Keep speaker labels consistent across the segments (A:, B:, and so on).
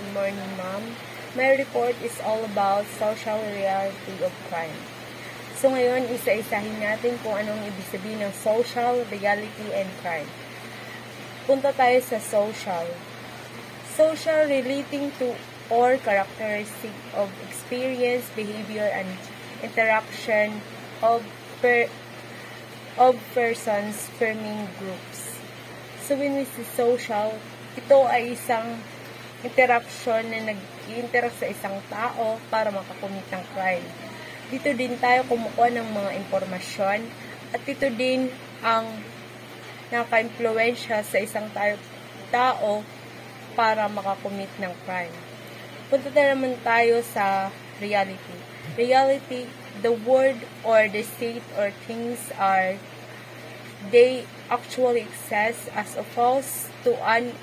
A: Good morning, ma'am. My report is all about social reality of crime. So ngayon, isa-isahin natin kung anong ibig sabihin ng social reality and crime. Punta tayo sa social. Social relating to or characteristic of experience, behavior, and interaction of persons forming groups. So when we say social, ito ay isang interaction na nag-interact sa isang tao para makakumit ng crime. Dito din tayo kumukuha ng mga impormasyon at ito din ang naka-impluwensya sa isang tao para makakumit ng crime. Punta naman tayo sa reality. Reality, the word or the state or things are they actually exist as opposed to an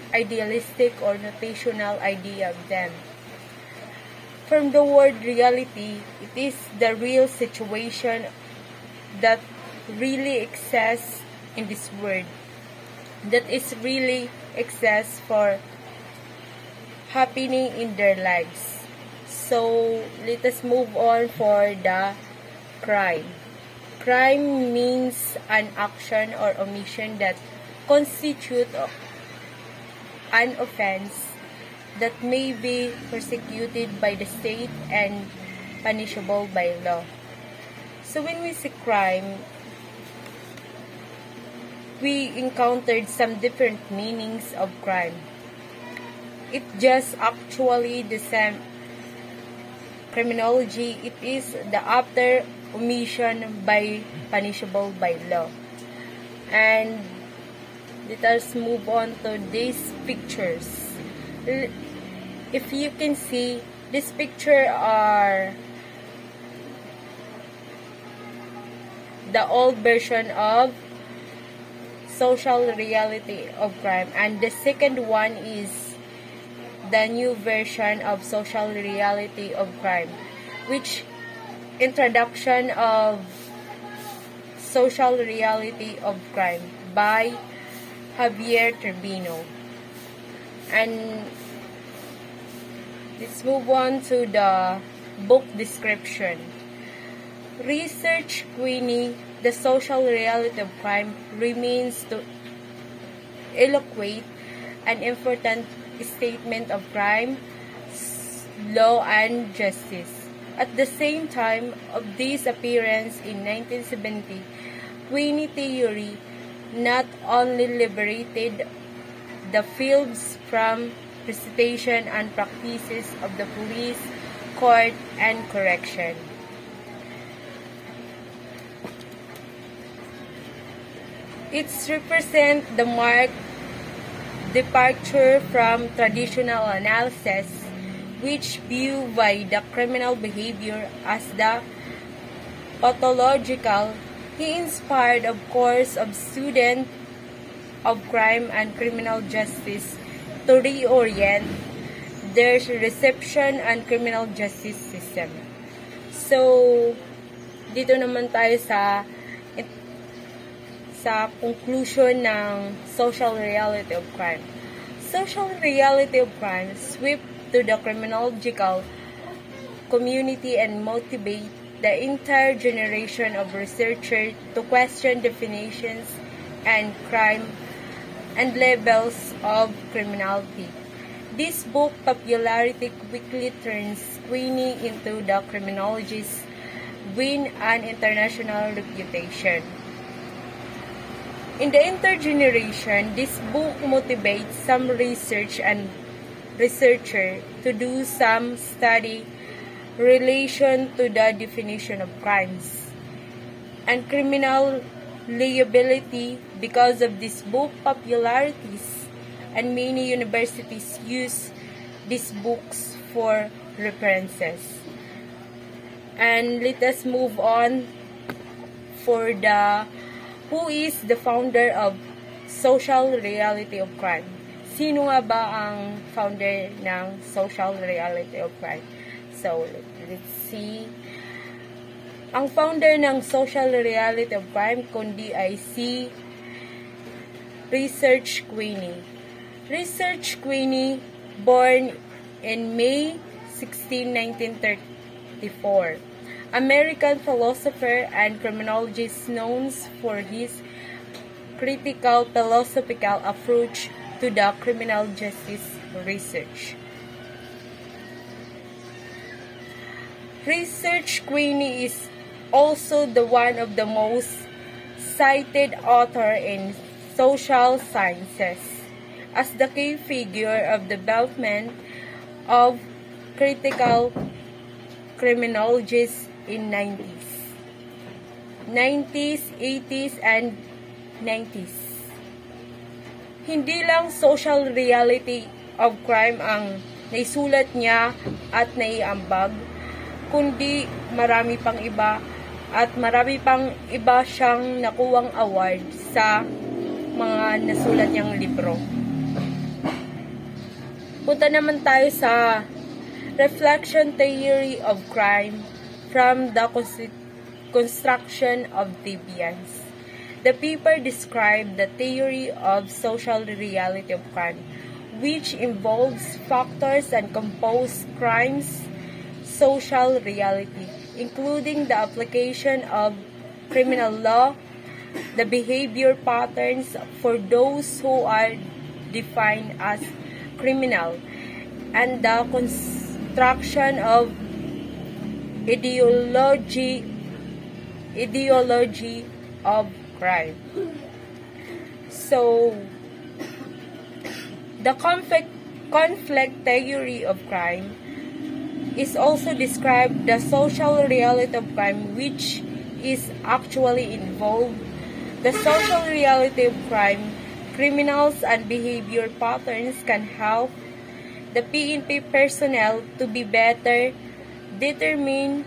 A: idealistic or notational idea of them. From the word reality, it is the real situation that really exists in this world, that is really exists for happening in their lives. So, let us move on for the crime. Crime means an action or omission that constitute an offense that may be persecuted by the state and punishable by law. So when we say crime, we encountered some different meanings of crime. It just actually the same criminology. It is the after omission by punishable by law. And let us move on to these pictures. If you can see, this picture are the old version of social reality of crime, and the second one is the new version of social reality of crime, which introduction of social reality of crime by Javier Turbino. And let's move on to the book description. Research Queenie, the social reality of crime remains to eloquate an important statement of crime, law, and justice. At the same time of this appearance in 1970, Queenie theory not only liberated the fields from recitation and practices of the police, court, and correction. It represents the marked departure from traditional analysis, which view by the criminal behavior as the pathological. He inspired a course of students of crime and criminal justice to reorient their reception and criminal justice system. So, dito naman tayo sa conclusion ng social reality of crime. Social reality of crime sweep to the criminological community and motivate the entire generation of researchers to question definitions and crime and levels of criminality. This book popularity quickly turns Queenie into the criminologist win an international reputation. In the intergeneration, this book motivates some research and researcher to do some study relation to the definition of crimes and criminal liability. Because of this book popularities, and many universities use these books for references. And let us move on for the who is the founder of social reality of crime. Sino nga ba ang founder ng social reality of crime? So, let's see. Ang founder ng social reality of crime kundi ay si Research Queenie. Research Queenie born in May 16, 1934. American philosopher and criminologist known for his critical philosophical approach to the criminal justice research. Research Queenie is also the one of the most cited author in social sciences as the key figure of development of critical criminologists in 90s, 80s, and 90s. Hindi lang social reality of crime ang naisulat niya at naiambag, kundi marami pang iba at marami pang iba siyang nakuwang award sa mga nasulat niyang libro. Punta naman tayo sa Reflection Theory of Crime from the Construction of Deviance. The paper described the theory of social reality of crime, which involves factors and compose crimes social reality, including the application of criminal law, the behavior patterns for those who are defined as criminal, and the construction of ideology of crime. So, the conflict theory of crime is also described the social reality of crime which is actually involved. The social reality of crime, criminals and behavior patterns can help the PNP personnel to be better determine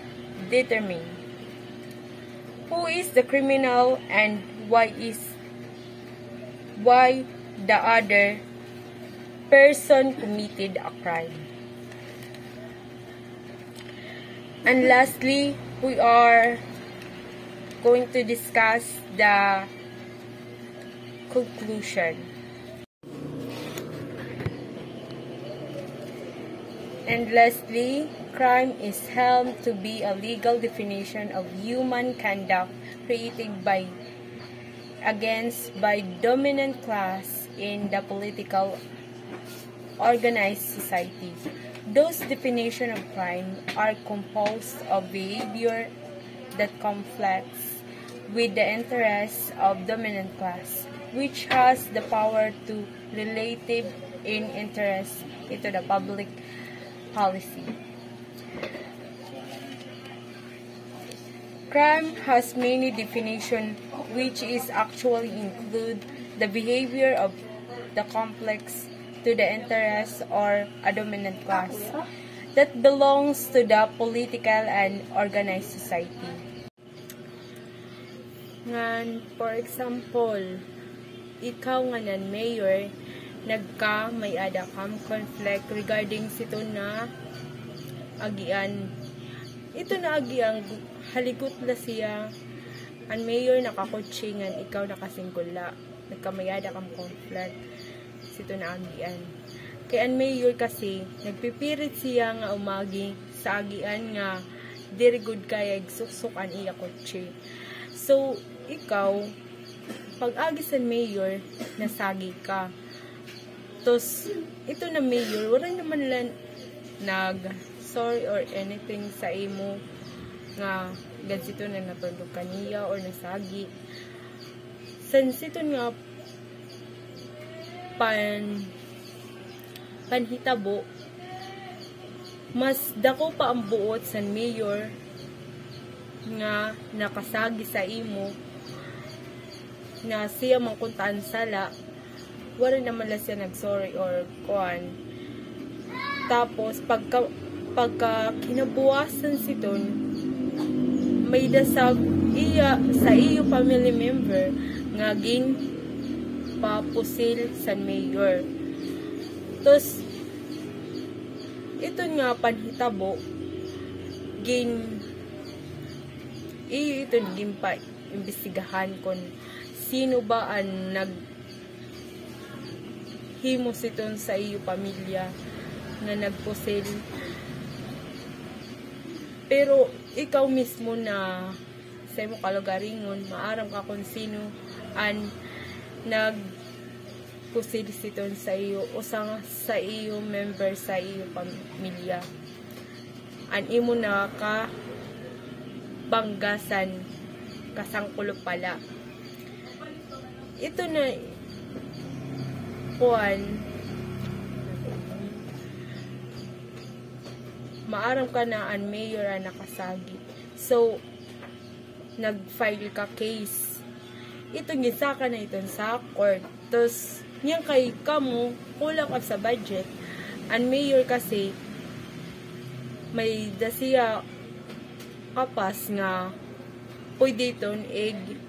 A: who is the criminal and why the other person committed a crime. And lastly, we are going to discuss the conclusion. And lastly, crime is held to be a legal definition of human conduct created by dominant class in the political organized society. Those definitions of crime are composed of behavior that conflicts with the interests of dominant class, which has the power to relative in interest into the public policy. Crime has many definitions, which is actually include the behavior of the complex to the interest or a dominant class that belongs to the political and organized society. Ngan, for example, ikaw nga nan mayor, may ada kam conflict regarding sito na agian. Ito na agiang halikot la siya ang mayor nakakutsingan, ikaw nakasingkula, nagkamayada kam conflict sito na agian. Kaya ang mayor kasi nagpipirit siya nga umagi sa agian nga diri good kaya suksok an iya kotse. So ikaw pag agi sa mayor nasagi ka. Tos ito na mayor wala naman lang nag sorry or anything sa imo nga gansito na natulog kaniya or nasagi. Sensiton nga panhitabo, mas dako pa ang buot sa mayor nga nakasagi sa imo na siya mangkuntaan sala, wala naman lang siya nag-sorry or kuan. Tapos pagka kinabuwasan siton, may dasab iya sa iyo family member nga ging papusil sa mayor. Tos ito nga panhitabo ito naging pa imbestigahan kon sino ba ang naghimo siton sa iyo pamilya nga nagpusil. Pero ikaw mismo na sa imo kalugaringon, maaram ka kung sino ang nagpusil siton sa iyo o sa iyo member sa iyo pamilya. An imo na ka banggasan kasangkulo pala. Ito na kuan maaram ka na ang mayor na nakasagi. So, nag-file ka case. Ito gisaka na ito sa court. Tapos, niyang kay kamo, kulang ka sa budget. Ang mayor kasi, may dasiya kapas nga pwede itong egg.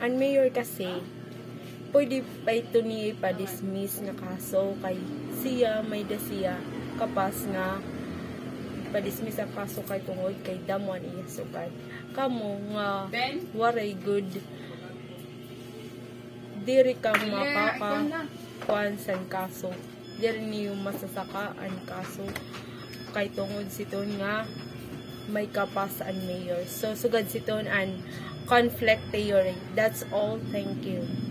A: Ang mayor kasi, pwede pa ito niya ipa-dismiss nga kaso kay siya, may dasiya, kapas nga pa-dismiss ang kaso kay tungod kay damuan iya sugad. Kamo nga, waray good. Diri ka makakakuan sa kaso. Diri niyo masasaka ang kaso kay tungod siton nga may kapas ang mayor. So, sugad siton ang conflict theory. That's all. Thank you.